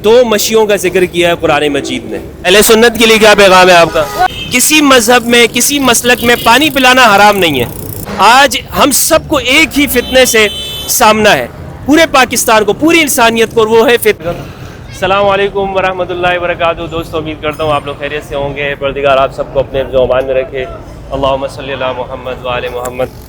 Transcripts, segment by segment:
دو مشیوں کا ذکر کیا ہے قرآن مجید نے۔ اہل سنت کے لیے کیا پیغام ہے آپ کا؟ کسی مذہب میں، کسی مسلک میں پانی پلانا حرام نہیں ہے۔ آج ہم سب کو ایک ہی فتنے سے سامنا ہے، پورے پاکستان کو، پوری انسانیت کو، وہ ہے فتنہ۔ السلام علیکم ورحمۃ اللہ وبرکاتہ۔ دوستو امید کرتا ہوں آپ لوگ خیریت سے ہوں گے۔ پروردگار آپ سب کو اپنے زبان میں رکھے۔ اللہم صلی علی محمد وآل محمد۔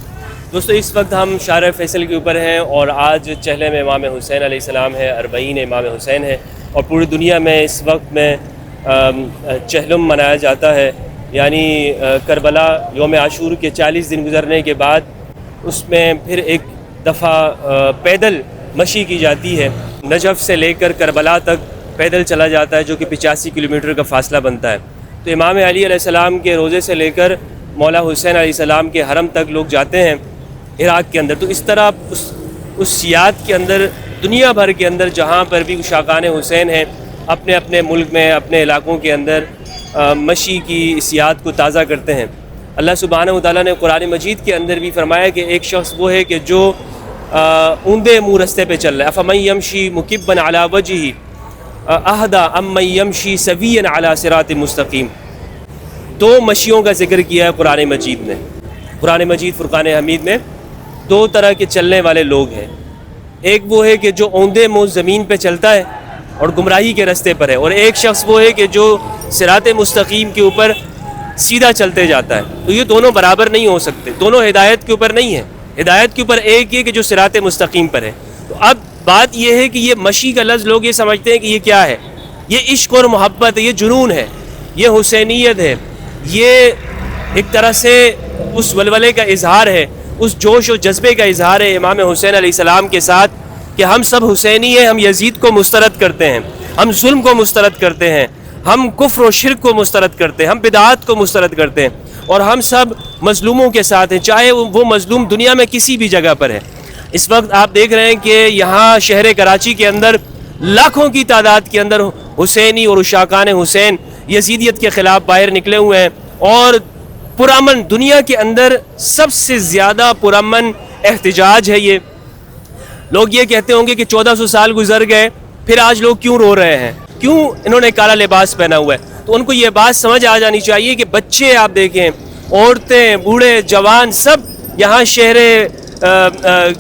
دوستو اس وقت ہم شارع فیصل کے اوپر ہیں اور آج چہلے میں امام حسین علیہ السلام ہے، اربعین امام حسین ہے، اور پوری دنیا میں اس وقت میں چہلم منایا جاتا ہے، یعنی کربلا یوم عاشور کے 40 دن گزرنے کے بعد اس میں پھر ایک دفعہ پیدل مشی کی جاتی ہے۔ نجف سے لے کر کربلا تک پیدل چلا جاتا ہے، جو کہ 85 کلومیٹر کا فاصلہ بنتا ہے۔ تو امام علی علیہ السلام کے روضے سے لے کر مولا حسین علیہ السلام کے حرم تک لوگ جاتے ہیں عراق کے اندر۔ تو اس طرح اس سیاحت کے اندر دنیا بھر کے اندر جہاں پر بھی شاقان حسین ہیں، اپنے اپنے ملک میں، اپنے علاقوں کے اندر مشی کی سیاحت کو تازہ کرتے ہیں۔ اللہ سبحانہ وتعالیٰ نے قرآن مجید کے اندر بھی فرمایا کہ ایک شخص وہ ہے کہ جو اوندے منہ رستے پہ چل رہا ہے۔ افمن یمشی مکبا علی وجہہ اہدی امن یمشی سویا علی صراط مستقیم۔ دو مشیوں کا ذکر کیا ہے قرآن مجید نے۔ قرآن مجید فرقان حمید میں دو طرح کے چلنے والے لوگ ہیں۔ ایک وہ ہے کہ جو اوندے منہ زمین پہ چلتا ہے اور گمراہی کے رستے پر ہے، اور ایک شخص وہ ہے کہ جو صراط مستقیم کے اوپر سیدھا چلتے جاتا ہے۔ تو یہ دونوں برابر نہیں ہو سکتے، دونوں ہدایت کے اوپر نہیں ہیں۔ ہدایت کے اوپر ایک یہ کہ جو صراط مستقیم پر ہے۔ تو اب بات یہ ہے کہ یہ مشی کا لفظ لوگ یہ سمجھتے ہیں کہ یہ کیا ہے، یہ عشق اور محبت ہے، یہ جنون ہے، یہ حسینیت ہے، یہ ایک طرح سے اس ولولے کا اظہار ہے، اس جوش و جذبے کا اظہار ہے امام حسین علیہ السلام کے ساتھ کہ ہم سب حسینی ہیں، ہم یزید کو مسترد کرتے ہیں، ہم ظلم کو مسترد کرتے ہیں، ہم کفر و شرک کو مسترد کرتے ہیں، ہم بدعات کو مسترد کرتے ہیں، اور ہم سب مظلوموں کے ساتھ ہیں، چاہے وہ مظلوم دنیا میں کسی بھی جگہ پر ہے۔ اس وقت آپ دیکھ رہے ہیں کہ یہاں شہر کراچی کے اندر لاکھوں کی تعداد کے اندر حسینی اور عشاقان حسین یزیدیت کے خلاف باہر نکلے ہوئے ہیں، اور پرامن دنیا کے اندر سب سے زیادہ پرامن احتجاج ہے یہ۔ لوگ یہ کہتے ہوں گے کہ 1400 سال گزر گئے، پھر آج لوگ کیوں رو رہے ہیں، کیوں انہوں نے کالا لباس پہنا ہوا ہے؟ تو ان کو یہ بات سمجھ آ جانی چاہیے کہ بچے آپ دیکھیں، عورتیں، بوڑھے، جوان، سب یہاں شہر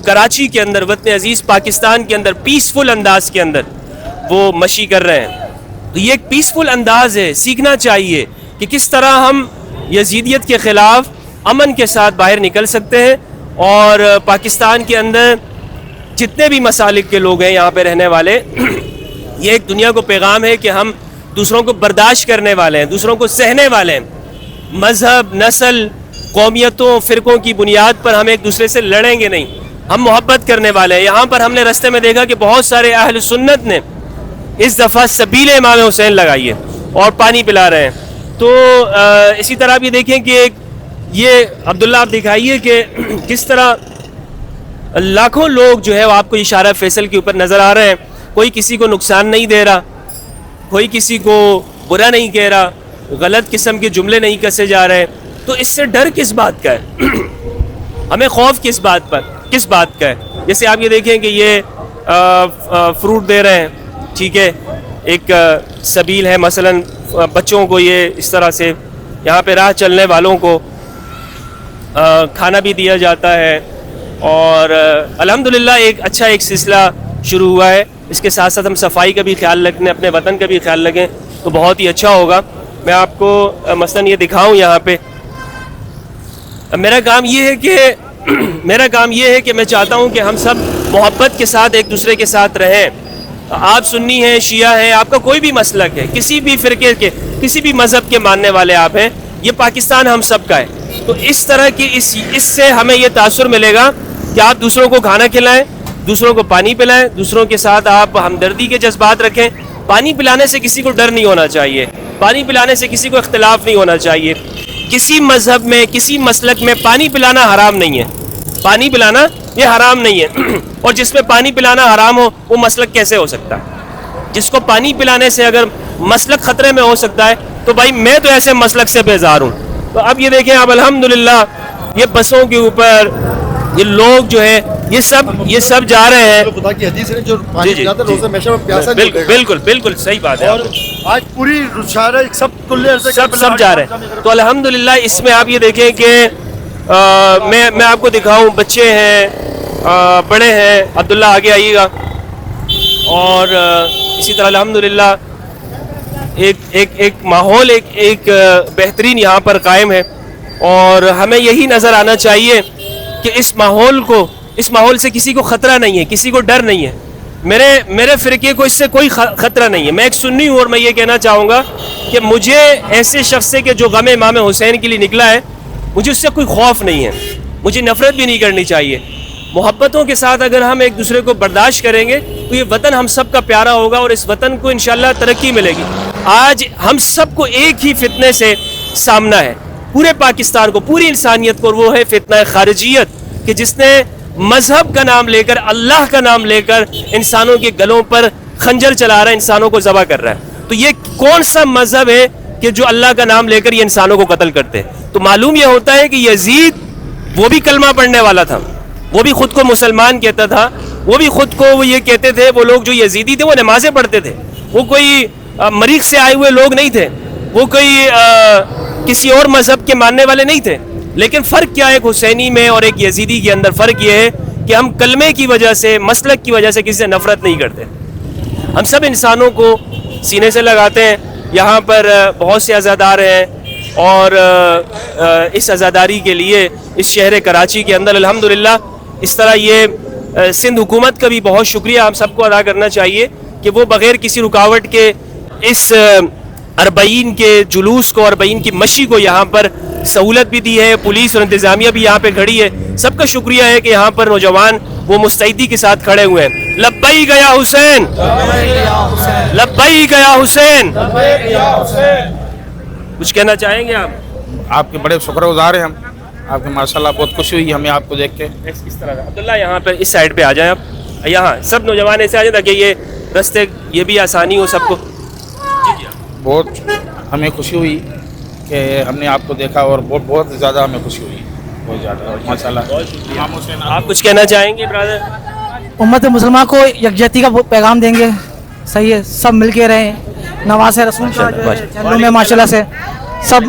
کراچی کے اندر، وطن عزیز پاکستان کے اندر پیسفل انداز کے اندر وہ مشی کر رہے ہیں۔ تو یہ ایک پیسفل انداز ہے، سیکھنا چاہیے کہ کس طرح ہم یزیدیت کے خلاف امن کے ساتھ باہر نکل سکتے ہیں، اور پاکستان کے اندر جتنے بھی مسالک کے لوگ ہیں یہاں پہ رہنے والے، یہ ایک دنیا کو پیغام ہے کہ ہم دوسروں کو برداشت کرنے والے ہیں، دوسروں کو سہنے والے ہیں۔ مذہب، نسل، قومیتوں، فرقوں کی بنیاد پر ہم ایک دوسرے سے لڑیں گے نہیں، ہم محبت کرنے والے ہیں۔ یہاں پر ہم نے رستے میں دیکھا کہ بہت سارے اہل سنت نے اس دفعہ سبیل امام حسین لگائی ہے اور پانی پلا رہے ہیں۔ تو اسی طرح بھی دیکھیں کہ یہ عبداللہ آپ دکھائیے کہ کس طرح لاکھوں لوگ جو ہے وہ آپ کو یہ شارع فیصل کے اوپر نظر آ رہے ہیں۔ کوئی کسی کو نقصان نہیں دے رہا، کوئی کسی کو برا نہیں کہہ رہا، غلط قسم کے جملے نہیں کسے جا رہے۔ تو اس سے ڈر کس بات کا ہے؟ ہمیں خوف کس بات کا ہے؟ جیسے آپ یہ دیکھیں کہ یہ فروٹ دے رہے ہیں، ٹھیک ہے، ایک سبیل ہے، مثلا بچوں کو یہ اس طرح سے یہاں پہ راہ چلنے والوں کو کھانا بھی دیا جاتا ہے، اور الحمدللہ ایک سلسلہ شروع ہوا ہے۔ اس کے ساتھ ساتھ ہم صفائی کا بھی خیال رکھیں، اپنے وطن کا بھی خیال رکھیں تو بہت ہی اچھا ہوگا۔ میں آپ کو مثلا یہ دکھاؤں یہاں پہ، میرا کام یہ ہے کہ میں چاہتا ہوں کہ ہم سب محبت کے ساتھ ایک دوسرے کے ساتھ رہیں۔ آپ سنی ہیں، شیعہ ہیں، آپ کا کوئی بھی مسلک ہے، کسی بھی فرقے کے، کسی بھی مذہب کے ماننے والے آپ ہیں، یہ پاکستان ہم سب کا ہے۔ تو اس طرح کی اس سے ہمیں یہ تاثر ملے گا کہ آپ دوسروں کو کھانا کھلائیں، دوسروں کو پانی پلائیں، دوسروں کے ساتھ آپ ہمدردی کے جذبات رکھیں۔ پانی پلانے سے کسی کو ڈر نہیں ہونا چاہیے، پانی پلانے سے کسی کو اختلاف نہیں ہونا چاہیے۔ کسی مذہب میں، کسی مسلک میں پانی پلانا حرام نہیں ہے، پانی پلانا یہ حرام نہیں ہے۔ اور جس میں پانی پلانا حرام ہو وہ مسلک کیسے ہو سکتا ہے؟ جس کو پانی پلانے سے اگر مسلک خطرے میں ہو سکتا ہے تو بھائی میں تو ایسے مسلک سے بیزار ہوں۔ تو اب یہ دیکھیں، اب الحمدللہ یہ بسوں کے اوپر یہ لوگ جو ہے یہ سب جا رہے ہیں. خدا کی حدیث ہے جو پانی پیاتا ہے روزہ ہمیشہ پیاسا نہیں ہوگا. بالکل صحیح بات ہے. اور آج پوری سب جا رہے ہیں. تو الحمدللہ اس میں آپ یہ دیکھیں کہ میں آپ کو دکھاؤں, بچے ہیں, بڑے ہیں. عبداللہ آگے آئیے گا. اور اسی طرح الحمدللہ ایک ماحول ایک بہترین یہاں پر قائم ہے. اور ہمیں یہی نظر آنا چاہیے کہ اس ماحول سے کسی کو خطرہ نہیں ہے, کسی کو ڈر نہیں ہے. میرے فرقے کو اس سے کوئی خطرہ نہیں ہے. میں ایک سنی ہوں اور میں یہ کہنا چاہوں گا کہ مجھے ایسے شخص سے کہ جو غم امام حسین کے لیے نکلا ہے, مجھے اس سے کوئی خوف نہیں ہے. مجھے نفرت بھی نہیں کرنی چاہیے. محبتوں کے ساتھ اگر ہم ایک دوسرے کو برداشت کریں گے تو یہ وطن ہم سب کا پیارا ہوگا اور اس وطن کو انشاءاللہ ترقی ملے گی. آج ہم سب کو ایک ہی فتنے سے سامنا ہے, پورے پاکستان کو, پوری انسانیت کو, اور وہ ہے فتنہ خارجیت, کہ جس نے مذہب کا نام لے کر, اللہ کا نام لے کر انسانوں کے گلوں پر خنجر چلا رہا ہے, انسانوں کو ذبح کر رہا ہے. تو یہ کون سا مذہب ہے کہ جو اللہ کا نام لے کر یہ انسانوں کو قتل کرتے ہیں؟ تو معلوم یہ ہوتا ہے کہ یزید وہ بھی کلمہ پڑھنے والا تھا, وہ بھی خود کو مسلمان کہتا تھا, وہ بھی خود کو وہ یہ کہتے تھے. وہ لوگ جو یزیدی تھے وہ نمازیں پڑھتے تھے, وہ کوئی مریخ سے آئے ہوئے لوگ نہیں تھے, وہ کوئی کسی اور مذہب کے ماننے والے نہیں تھے. لیکن فرق کیا ہے ایک حسینی میں اور ایک یزیدی کے اندر؟ فرق یہ ہے کہ ہم کلمے کی وجہ سے, مسلک کی وجہ سے کسی سے نفرت نہیں کرتے. ہم سب انسانوں کو سینے سے لگاتے ہیں. یہاں پر بہت سے عزادار ہیں اور اس عزاداری کے لیے اس شہر کراچی کے اندر الحمدللہ اس طرح یہ سندھ حکومت کا بھی بہت شکریہ ہم سب کو ادا کرنا چاہیے کہ وہ بغیر کسی رکاوٹ کے اس اربعین کے جلوس کو, اربعین کی مشی کو یہاں پر سہولت بھی دی ہے. پولیس اور انتظامیہ بھی یہاں پہ کھڑی ہے. سب کا شکریہ ہے کہ یہاں پر نوجوان وہ مستعدی کے ساتھ کھڑے ہوئے ہیں. لبیک یا حسین, لبیک یا حسین. کچھ کہنا چاہیں گے آپ؟ آپ کے بڑے شکر گزار ہیں ہم. آپ کے ماشاءاللہ بہت خوشی ہوئی ہمیں آپ کو دیکھ کے. اس طرح عبداللہ یہاں پہ اس سائڈ پہ آ جائیں آپ. یہاں سب نوجوان ایسے آ جائیں تاکہ یہ رستے یہ بھی آسانی ہو سب کو. بہت ہمیں خوشی ہوئی کہ ہم نے آپ کو دیکھا اور بہت زیادہ ہمیں خوشی ہوئی, بہت زیادہ ماشاءاللہ. امام حسین آپ کچھ کہنا چاہیں گے برادر؟ امت مسلمہ کو یکجہتی کا پیغام دیں گے. صحیح ہے, سب مل کے رہیں, نواز رسول کا چینلوں میں ماشاءاللہ سے سب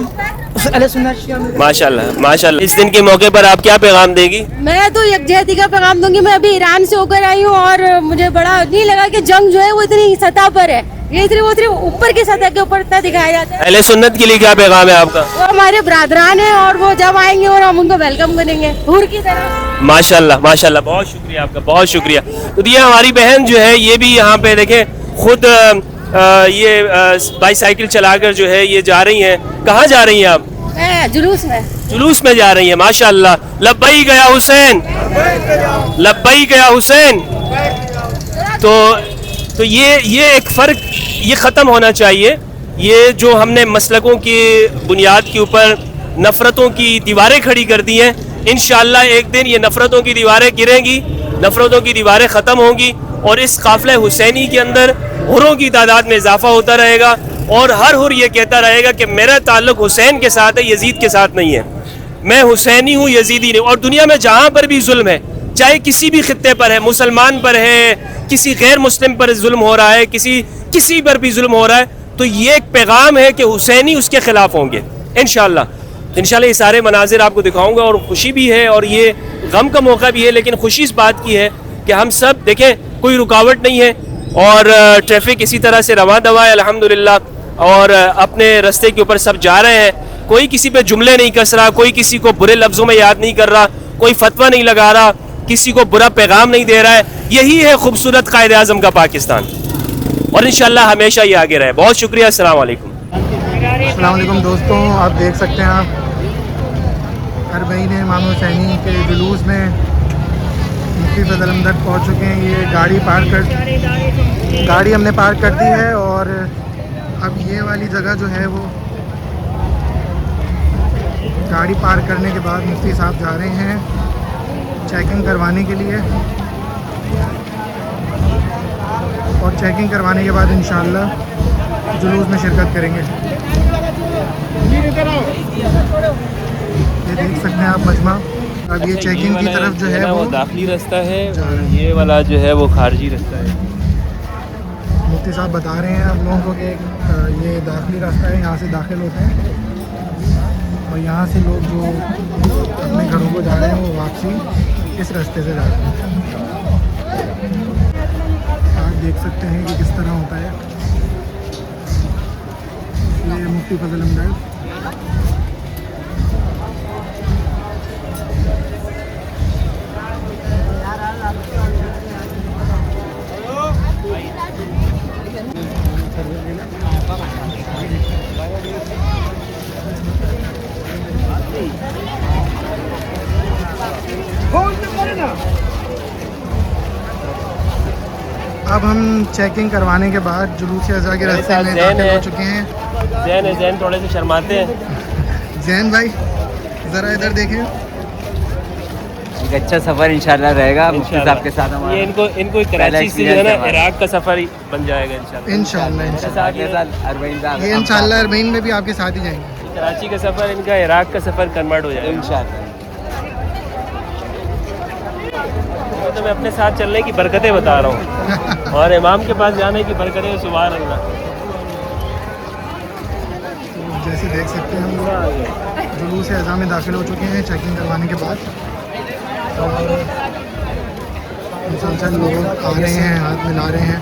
ماشاءاللہ. اس دن کے موقع پر آپ کیا پیغام دے گی؟ میں تو یکجہتی کا پیغام دوں گی. میں ابھی ایران سے ہو کر آئی ہوں اور مجھے بڑا نہیں لگا کہ جنگ جو ہے وہ اتنی سطح پر ہے. یہ صرف اوپر کی سطح کے اوپر دکھایا جاتا ہے. اہل سنت کے لیے کیا پیغام ہے آپ کا؟ وہ ہمارے برادران ہیں اور وہ جب آئیں گے اور ہم ان کو ویلکم کریں گے حور کی طرح. ماشاءاللہ ماشاءاللہ, بہت شکریہ آپ کا, بہت شکریہ. تو یہ ہماری بہن جو ہے یہ بھی یہاں پہ دیکھیں خود یہ بائی سائیکل چلا کر جو ہے یہ جا رہی ہیں. کہاں جا رہی ہیں آپ؟ جلوس میں جا رہی ہیں. ماشاءاللہ. لبیک یا حسین, لبیک یا حسین. تو یہ ایک فرق یہ ختم ہونا چاہیے. یہ جو ہم نے مسلکوں کی بنیاد کے اوپر نفرتوں کی دیواریں کھڑی کر دی ہیں, انشاءاللہ ایک دن یہ نفرتوں کی دیواریں گریں گی, نفرتوں کی دیواریں ختم ہوں گی اور اس قافلہ حسینی کے اندر حروں کی تعداد میں اضافہ ہوتا رہے گا اور ہر حر یہ کہتا رہے گا کہ میرا تعلق حسین کے ساتھ ہے, یزید کے ساتھ نہیں ہے. میں حسینی ہوں, یزیدی نہیں. اور دنیا میں جہاں پر بھی ظلم ہے, چاہے کسی بھی خطے پر ہے, مسلمان پر ہے, کسی غیر مسلم پر ظلم ہو رہا ہے, کسی پر بھی ظلم ہو رہا ہے, تو یہ ایک پیغام ہے کہ حسینی اس کے خلاف ہوں گے انشاءاللہ. انشاءاللہ یہ سارے مناظر آپ کو دکھاؤں گا اور خوشی بھی ہے اور یہ غم کا موقع بھی ہے, لیکن خوشی اس بات کی ہے کہ ہم سب دیکھیں کوئی رکاوٹ نہیں ہے اور ٹریفک اسی طرح سے رواں دواں ہے الحمدللہ, اور اپنے رستے کے اوپر سب جا رہے ہیں. کوئی کسی پہ جملے نہیں کس رہا, کوئی کسی کو برے لفظوں میں یاد نہیں کر رہا, کوئی فتویٰ نہیں لگا رہا, کسی کو برا پیغام نہیں دے رہا ہے. یہی ہے خوبصورت قائد اعظم کا پاکستان اور انشاءاللہ ہمیشہ یہ آگے رہے. بہت شکریہ. السلام علیکم. السلام علیکم دوستوں, آپ دیکھ سکتے ہیں آپ اربعین امام حسینی کے جلوس میں مفتی فضل احمد پہنچ چکے ہیں. یہ گاڑی ہم نے پارک کر دی ہے اور اب یہ والی جگہ جو ہے وہ گاڑی پارک کرنے کے بعد مفتی صاحب جا رہے ہیں چیکنگ کروانے کے لیے اور چیکنگ کروانے کے بعد انشاءاللہ جلوس میں شرکت کریں گے. یہ دیکھ سکتے ہیں آپ مجمع اب یہ چیکنگ کی طرف جو ہے وہ داخلی راستہ ہے اور یہ والا جو ہے وہ خارجی راستہ ہے. مفتی صاحب بتا رہے ہیں آپ لوگوں کو کہ یہ داخلی راستہ ہے, یہاں سے داخل ہوتے ہیں اور یہاں سے لوگ جو اپنے گھروں کو جا رہے ہیں وہ واپسی اس راستے سے جا رہے ہیں. آپ دیکھ سکتے ہیں کہ کس طرح ہوتا ہے. یہ مفتی فضل احمد اب ہم چیکنگ کروانے کے بعد جلوس اضحیٰ کے راستے میں داخل ہو چکے ہیں. زین تھوڑے سے شرماتے ہیں. زین بھائی ذرا ادھر دیکھیں. ایک اچھا سفر انشاءاللہ رہے گا مفتی صاحب کے ساتھ ہمارا. یہ ان کو کراچی سے جو ہے نا عراق کا سفر بن جائے گا انشاءاللہ. اگلے سال اربعین صاحب یہ انشاءاللہ اربعین میں بھی آپ کے ساتھ ہی جائیں گے. کراچی کا سفر ان کا عراق کا سفر کنورٹ ہو جائے گا انشاءاللہ. تو میں اپنے ساتھ چلنے کی برکتیں بتا رہا ہوں اور امام کے پاس جانے کی برکتیں. سبحان اللہ. جیسے دیکھ سکتے ہیں ہم جلوس اضحیٰ میں داخل ہو چکے ہیں چیکنگ کروانے کے بعد اور مسلسل لوگ آ رہے ہیں, ہاتھ ملا رہے ہیں.